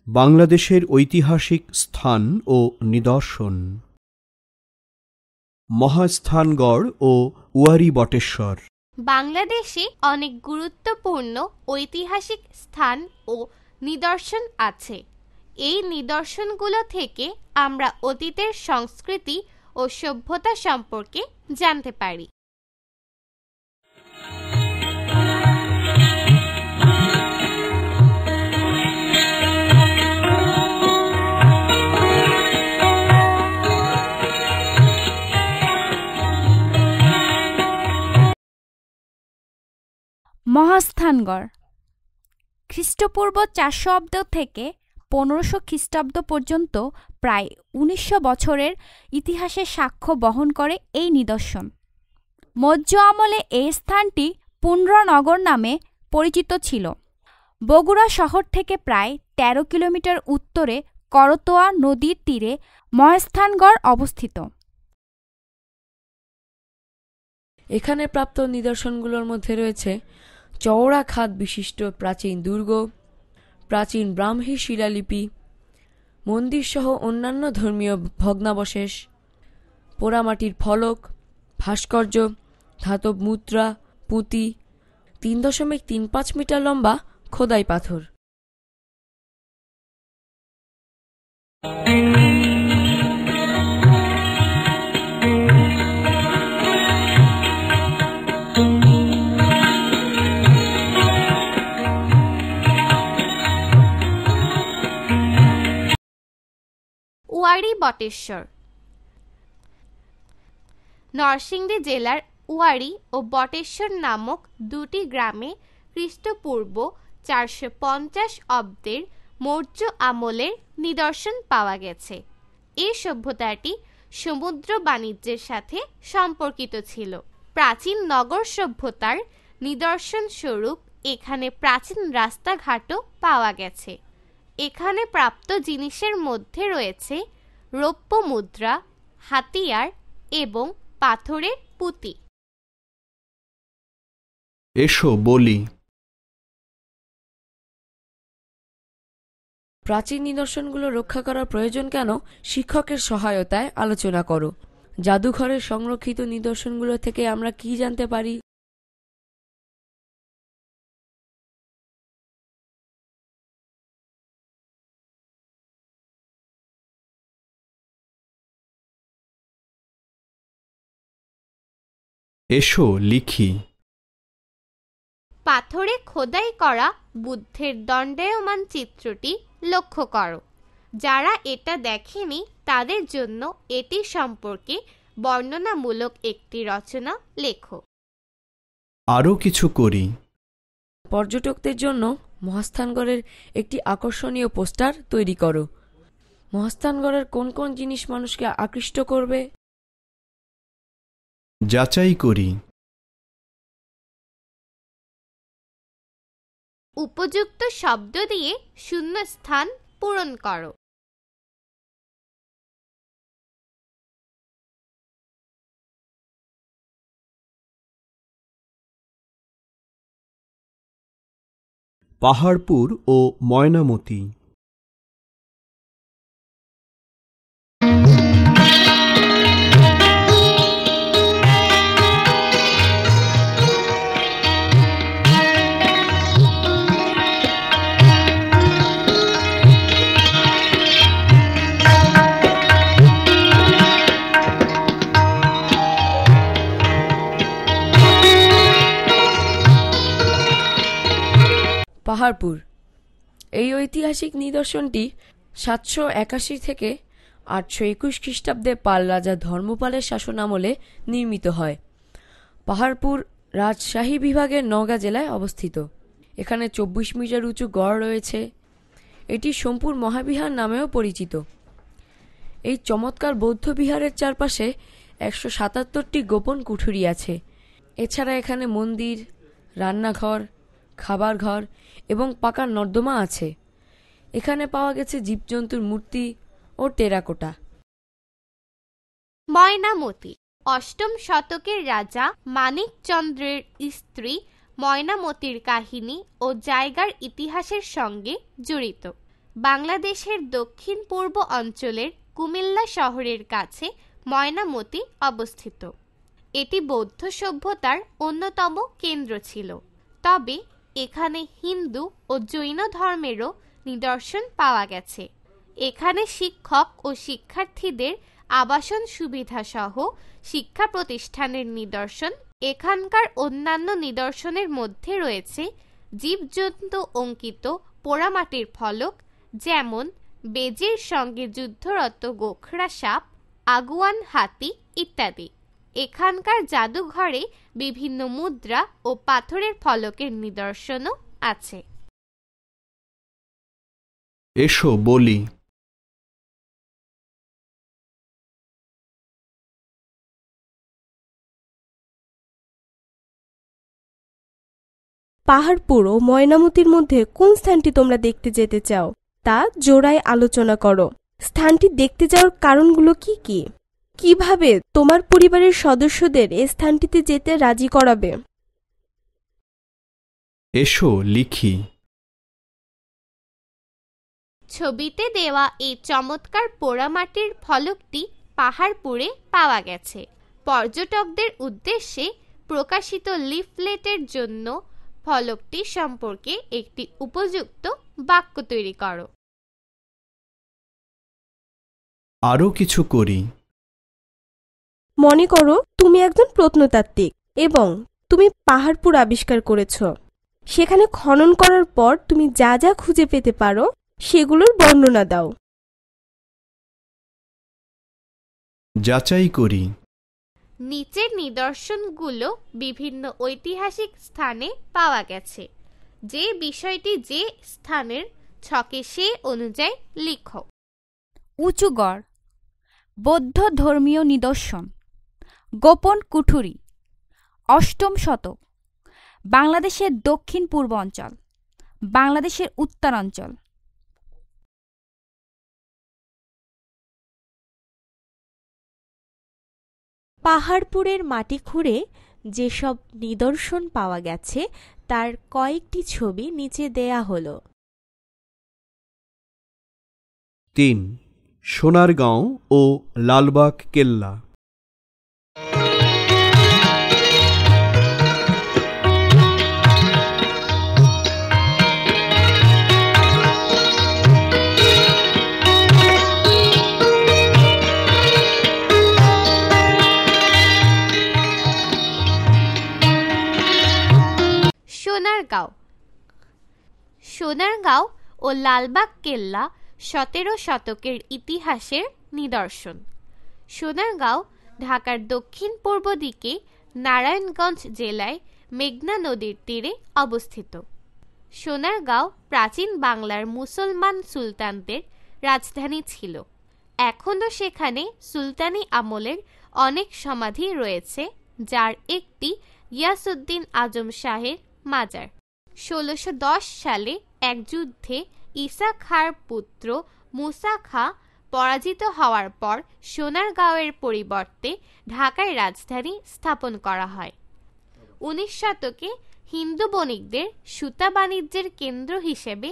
বাংলাদেশের ঐতিহাসিক স্থান ও নিদর্শন। মহাস্থানগড় ও উয়ারী বটেশ্বর। বাংলাদেশে অনেক গুরুত্বপূর্ণ ঐতিহাসিক স্থান ও নিদর্শন আছে। এই নিদর্শনগুলো থেকে আমরা অতীতের সংস্কৃতি ও সভ্যতা সম্পর্কে জানতে পারি। মহাস্থানগড় খ্রিস্টপূর্ব 400 অব্দ থেকে 1500 খ্রিস্টাব্দ পর্যন্ত প্রায় 1900 বছরের ইতিহাসের সাক্ষ্য বহন করে এই নিদর্শন। মৌর্য আমলে এই স্থানটি পুন্ড্রনগর নামে পরিচিত ছিল। বগুড়া শহর থেকে প্রায় 13 কিলোমিটার উত্তরে করতোয়া নদীর তীরে মহাস্থানগড় অবস্থিত। এখানে প্রাপ্ত নিদর্শনগুলোর মধ্যে রয়েছে চওড়া খাদ বিশিষ্ট প্রাচীন দুর্গ, প্রাচীন ব্রাহ্মী শিলালিপি, মন্দিরসহ অন্যান্য ধর্মীয় ভগ্নাবশেষ, পোড়ামাটির ফলক, ভাস্কর্য, ধাতব মুদ্রা, পুঁতি, 3.35 মিটার লম্বা খোদাই পাথর। উয়ারী বটেশ্বর নরসিংদী জেলার উয়ারী ও বটেশ্বর নামক দুটি গ্রামে খ্রিস্টপূর্ব 450 অব্দের মৌর্য আমলের নিদর্শন পাওয়া গেছে। এই সভ্যতাটি সমুদ্র বাণিজ্যের সাথে সম্পর্কিত ছিল। প্রাচীন নগর সভ্যতার নিদর্শন স্বরূপ এখানে প্রাচীন রাস্তাঘাটও পাওয়া গেছে। এখানে প্রাপ্ত জিনিসের মধ্যে রয়েছে রৌপ্য মুদ্রা, হাতিয়ার এবং পাথরের পুঁতি। এসো বলি। প্রাচীন নিদর্শনগুলো রক্ষা করার প্রয়োজন কেন, শিক্ষকের সহায়তায় আলোচনা করো। জাদুঘরের সংরক্ষিত নিদর্শনগুলো থেকে আমরা কি জানতে পারি? এসো লিখি। পাথরে খোদাই করা বুদ্ধের দণ্ডায়মান চিত্রটি লক্ষ্য করো। যারা এটা দেখেনি তাদের জন্য এটি সম্পর্কে বর্ণনামূলক একটি রচনা লেখো। আরও কিছু করি। পর্যটকদের জন্য মহাস্থানগড়ের একটি আকর্ষণীয় পোস্টার তৈরি করো। মহাস্থানগড়ের কোন কোন জিনিস মানুষকে আকৃষ্ট করবে যাচাই করি। উপযুক্ত শব্দ দিয়ে শূন্য স্থান পূরণ করো। পাহাড়পুর ও ময়নামতি। পাহাড়পুর এই ঐতিহাসিক নিদর্শনটি 781 থেকে 821 খ্রিস্টাব্দে পাল রাজা ধর্মপালের শাসনামলে নির্মিত হয়। পাহাড়পুর রাজশাহী বিভাগের নওগাঁ জেলায় অবস্থিত। এখানে 24 মিটার উঁচু গড় রয়েছে। এটি সোমপুর মহাবিহার নামেও পরিচিত। এই চমৎকার বৌদ্ধ বিহারের চারপাশে 177টি গোপন কুঠুরি আছে। এছাড়া এখানে মন্দির, রান্নাঘর, খাবার ঘর এবং পাকা নর্দমা আছে। এখানে পাওয়া গেছে জীবজন্তুর মূর্তি ও টেরাকোটা। ময়নামতি অষ্টম শতকের রাজা মানিকচন্দ্রের স্ত্রী ময়নামতির কাহিনী ও জায়গার ইতিহাসের সঙ্গে জড়িত। বাংলাদেশের দক্ষিণ পূর্ব অঞ্চলের কুমিল্লা শহরের কাছে ময়নামতি অবস্থিত। এটি বৌদ্ধ সভ্যতার অন্যতম কেন্দ্র ছিল, তবে এখানে হিন্দু ও জৈন ধর্মেরও নিদর্শন পাওয়া গেছে। এখানে শিক্ষক ও শিক্ষার্থীদের আবাসন সুবিধা সহ শিক্ষা প্রতিষ্ঠানের নিদর্শন। এখানকার অন্যান্য নিদর্শনের মধ্যে রয়েছে জীবজন্তু অঙ্কিত পোড়ামাটির ফলক, যেমন বেজির সঙ্গে যুদ্ধরত গোখরা সাপ, আগুয়ান হাতি ইত্যাদি। এখানকার জাদুঘরে বিভিন্ন মুদ্রা ও পাথরের ফলকের নিদর্শনও আছে। এসো বলি। পাহাড়পুর ও ময়নামতির মধ্যে কোন স্থানটি তোমরা দেখতে যেতে চাও তা জোড়ায় আলোচনা করো। স্থানটি দেখতে যাওয়ার কারণগুলো কি কি? কিভাবে তোমার পরিবারের সদস্যদের এই স্থানটিতে যেতে রাজি করাবে? এসো লিখি। ছবিতে দেওয়া এই চমৎকার পোড়ামাটির ফলকটি পাহাড়পুরে পাওয়া গেছে। পর্যটকদের উদ্দেশ্যে প্রকাশিত লিফলেটের জন্য ফলকটি সম্পর্কে একটি উপযুক্ত বাক্য তৈরি করো। আরও কিছু করি। মনে করো তুমি একজন প্রত্নতাত্ত্বিক এবং তুমি পাহাড়পুর আবিষ্কার করেছ। সেখানে খনন করার পর তুমি যা যা খুঁজে পেতে পারো সেগুলোর বর্ণনা দাও। যাচাই করি। নিচের নিদর্শনগুলো বিভিন্ন ঐতিহাসিক স্থানে পাওয়া গেছে। যে বিষয়টি যে স্থানের ছকে সে অনুযায়ী লিখো। উঁচু গড়, বৌদ্ধ ধর্মীয় নিদর্শন, গোপন কুঠুরি, অষ্টম শতক, বাংলাদেশের দক্ষিণ পূর্ব অঞ্চল, বাংলাদেশের উত্তরাঞ্চল। পাহাড়পুরের মাটি খুঁড়ে যেসব নিদর্শন পাওয়া গেছে তার কয়েকটি ছবি নিচে দেয়া হলো। 3. সোনারগাঁও ও লালবাগ কেল্লা। সোনারগাঁও। সোনারগাঁও ও লালবাগ কেল্লা 17 শতকের ইতিহাসের নিদর্শন। সোনারগাঁও ঢাকার দক্ষিণ পূর্ব দিকে নারায়ণগঞ্জ জেলায় মেঘনা নদীর তীরে অবস্থিত। সোনারগাঁও প্রাচীন বাংলার মুসলমান সুলতানদের রাজধানী ছিল। এখনও সেখানে সুলতানি আমলের অনেক সমাধি রয়েছে, যার একটি গিয়াসউদ্দিন আজম শাহের মাজার। 1610 সালে এক যুদ্ধে ঈসা খাঁর পুত্র মুসা খাঁ পরাজিত হওয়ার পর সোনারগাঁওয়ের পরিবর্তে ঢাকায় রাজধানী স্থাপন করা হয়। 19 শতকে হিন্দু বণিকদের সুতা বাণিজ্যের কেন্দ্র হিসেবে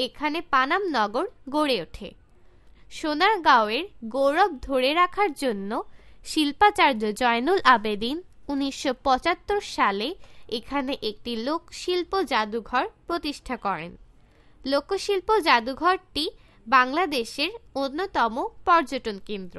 এখানে পানাম নগর গড়ে ওঠে। সোনারগাঁওয়ের গৌরব ধরে রাখার জন্য শিল্পাচার্য জয়নুল আবেদিন 1975 সালে এখানে একটি লোকশিল্প জাদুঘর প্রতিষ্ঠা করেন। লোকশিল্প জাদুঘরটি বাংলাদেশের অন্যতম পর্যটন কেন্দ্র।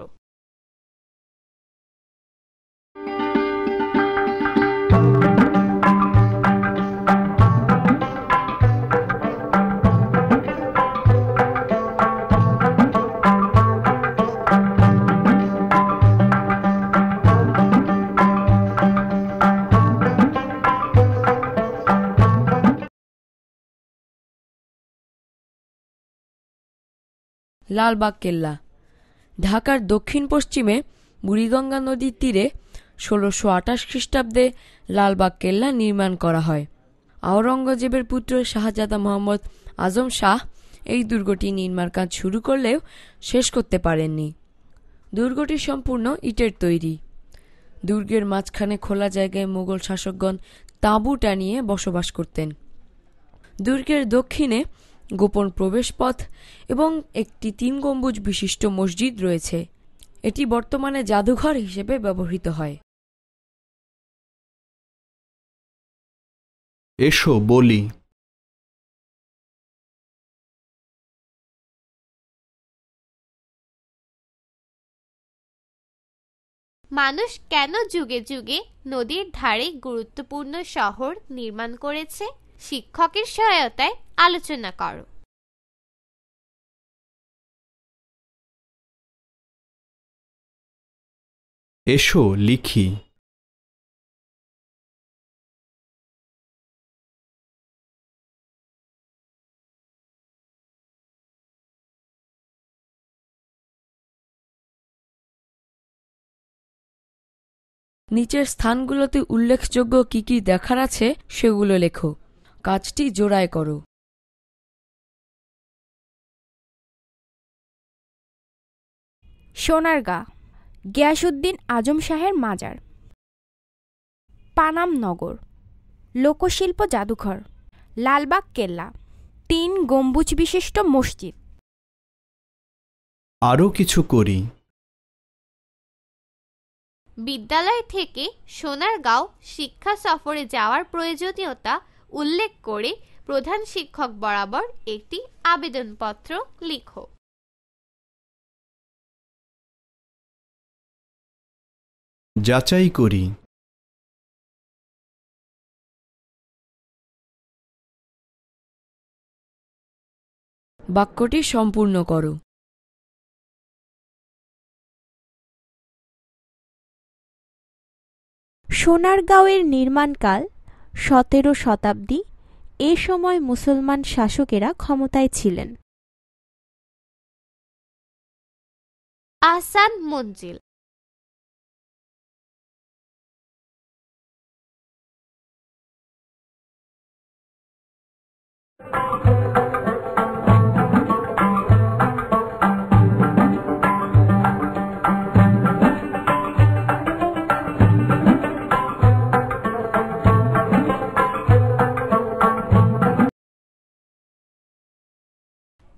লালবাগ কেল্লা ঢাকার দক্ষিণ পশ্চিমে বুড়িগঙ্গা নদীর তীরে ১৬২৮ খ্রিস্টাব্দে লালবাগ কেল্লা নির্মাণ করা হয়। আওরঙ্গজেবের পুত্র শাহজাদা মোহাম্মদ আজম শাহ এই দুর্গটি নির্মাণ কাজ শুরু করলেও শেষ করতে পারেননি। দুর্গটি সম্পূর্ণ ইটের তৈরি। দুর্গের মাঝখানে খোলা জায়গায় মুঘল শাসকগণ তাঁবু টানিয়ে বসবাস করতেন। দুর্গের দক্ষিণে গোপন প্রবেশপথ এবং একটি ৩ গম্বুজ বিশিষ্ট মসজিদ রয়েছে। এটি বর্তমানে জাদুঘর হিসেবে ব্যবহৃত হয়। এসো বলি। মানুষ কেন যুগে যুগে নদীর ধারে গুরুত্বপূর্ণ শহর নির্মাণ করেছে? শিক্ষকের সহায়তায় আলোচনা করো। এসো লিখি। নিচের স্থানগুলোতে উল্লেখযোগ্য কি কি দেখার আছে সেগুলো লেখো। কাজটি জোড়ায় করো। সোনারগাঁ গিয়াসউদ্দিন আজম শাহের মাজার। পানাম নগর লোকশিল্প জাদুঘর। লালবাগ কেল্লা ৩ গম্বুজ বিশিষ্ট মসজিদ। আরও কিছু করি। বিদ্যালয় থেকে সোনারগাঁও শিক্ষা সফরে যাওয়ার প্রয়োজনীয়তা উল্লেখ করে প্রধান শিক্ষক বরাবর একটি আবেদনপত্র লিখো। যাচাই করি। বাক্যটি সম্পূর্ণ করো। সোনারগাঁওয়ের নির্মাণকাল ১৭ শতাব্দী। এ সময় মুসলমান শাসকেরা ক্ষমতায় ছিলেন। আহসান মঞ্জিল।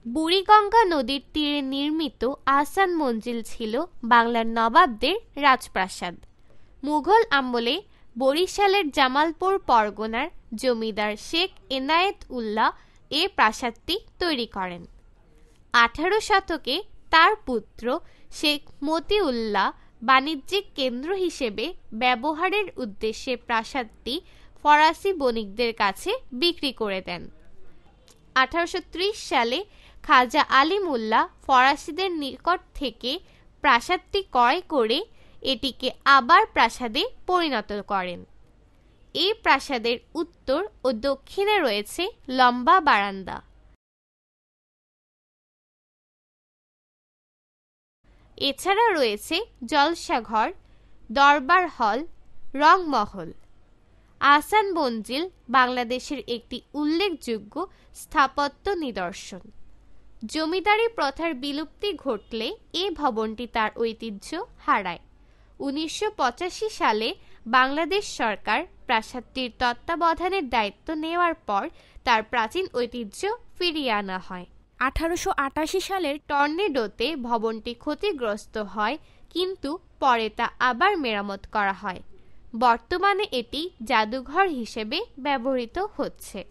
বুড়িগঙ্গা নদীর তীরে নির্মিত আহসান মঞ্জিল ছিল বাংলার নবাবদের রাজপ্রাসাদ। মুঘল আমলে বরিশালের জামালপুর পরগনার জমিদার শেখ এনায়েত উল্লাহ এ প্রাসাদটি তৈরি করেন। ১৮ শতকে তার পুত্র শেখ মতিউল্লাহ বাণিজ্যিক কেন্দ্র হিসেবে ব্যবহারের উদ্দেশ্যে প্রাসাদটি ফরাসি বণিকদের কাছে বিক্রি করে দেন। ১৮৩০ সালে খাজা আলিমুল্লাহ ফরাসিদের নিকট থেকে প্রাসাদটি ক্রয় করে এটিকে আবার প্রাসাদে পরিণত করেন। এই প্রাসাদের উত্তর ও দক্ষিণে রয়েছে লম্বা বারান্দা। এছাড়া রয়েছে জলসাঘর, দরবার হল, রংমহল। আহসান মঞ্জিল বাংলাদেশের একটি উল্লেখযোগ্য স্থাপত্য নিদর্শন। জমিদারি প্রথার বিলুপ্তি ঘটলে এ ভবনটি তার ঐতিহ্য হারায়। ১৯৮৫ সালে বাংলাদেশ সরকার প্রাসাদটির তত্ত্বাবধানের দায়িত্ব নেওয়ার পর তার প্রাচীন ঐতিহ্য ফিরিয়ে আনা হয়। ১৮৮৮ সালের টর্নেডোতে ভবনটি ক্ষতিগ্রস্ত হয়, কিন্তু পরে তা আবার মেরামত করা হয়। বর্তমানে এটি জাদুঘর হিসেবে ব্যবহৃত হচ্ছে।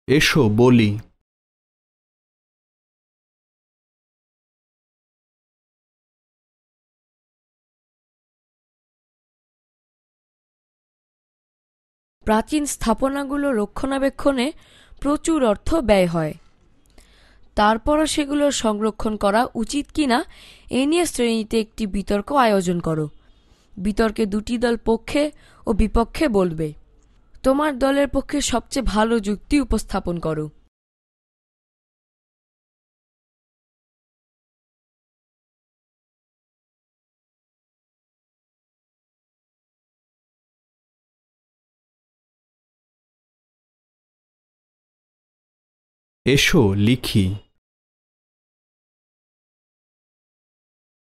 এসো বলি। প্রাচীন স্থাপনাগুলো রক্ষণাবেক্ষণে প্রচুর অর্থ ব্যয় হয়। তারপরও সেগুলো সংরক্ষণ করা উচিত কিনা এ নিয়ে শ্রেণীতে একটি বিতর্ক আয়োজন করো। বিতর্কে 2টি দল পক্ষে ও বিপক্ষে বলবে। তোমার দলের পক্ষে সবচেয়ে ভালো যুক্তি উপস্থাপন করো। এসো লিখি।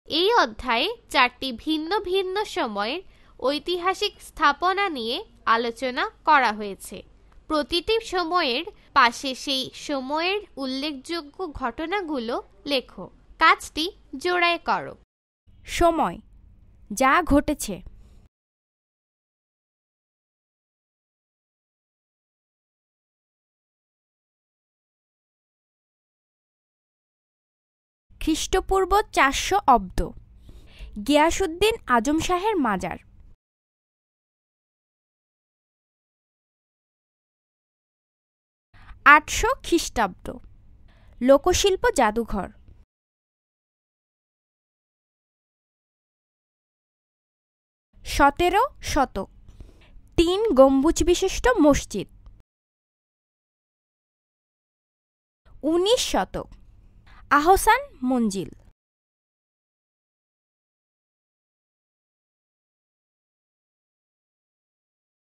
এই অধ্যায়ে 4টি ভিন্ন ভিন্ন সময়ের ঐতিহাসিক স্থাপনা নিয়ে আলোচনা করা হয়েছে। প্রতিটি সময়ের পাশে সেই সময়ের উল্লেখযোগ্য ঘটনাগুলো লেখো। কাজটি জোড়ায় করো। সময়, যা ঘটেছে। খ্রিস্টপূর্ব 400 অব্দ, গিয়াসউদ্দিন আজম শাহের মাজার। 800 খ্রিস্টাব্দ, লোকশিল্প জাদুঘর। 17 শতক, 3 গম্বুজ বিশিষ্ট মসজিদ। 19 শতক, আহসান মঞ্জিল।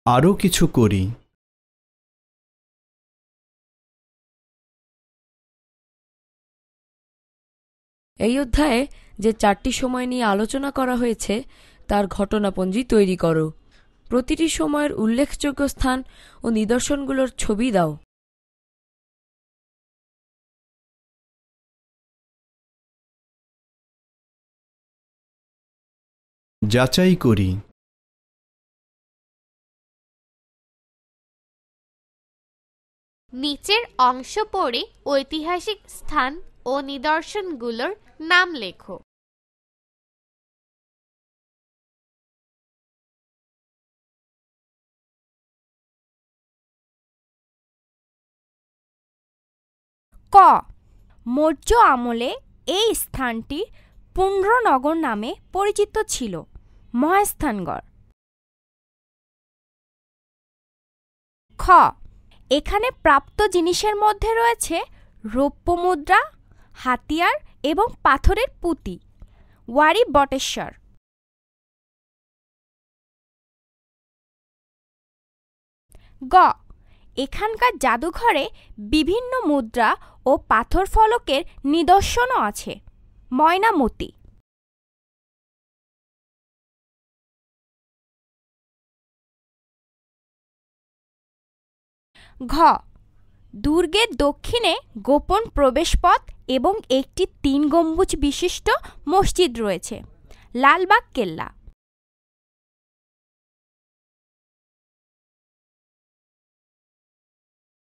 আরও কিছু করি। এই অধ্যায়ে যে 4টি সময় নিয়ে আলোচনা করা হয়েছে তার ঘটনাপঞ্জি তৈরি করো। প্রতিটি সময়ের উল্লেখযোগ্য স্থান ও নিদর্শনগুলোর ছবি দাও। যাচাই করি। নিচের অংশ পড়ে ঐতিহাসিক স্থান ও নিদর্শনগুলোর নাম লেখো। ক, মৌর্য আমলে এই স্থানটি পুণ্ড্রনগর নামে পরিচিত ছিল। মহাস্থানগড়। খ, এখানে প্রাপ্ত জিনিসের মধ্যে রয়েছে রৌপ্য মুদ্রা, হাতিয়ার এবং পাথরের পুঁতি। ওয়ারী বটেশ্বর। গ, এখানকার জাদুঘরে বিভিন্ন মুদ্রা ও পাথর ফলকের নিদর্শনও আছে। ময়নামতি। ঘ, দুর্গের দক্ষিণে গোপন প্রবেশপথ এবং একটি 3 গম্বুজ বিশিষ্ট মসজিদ রয়েছে। লালবাগ কেল্লা।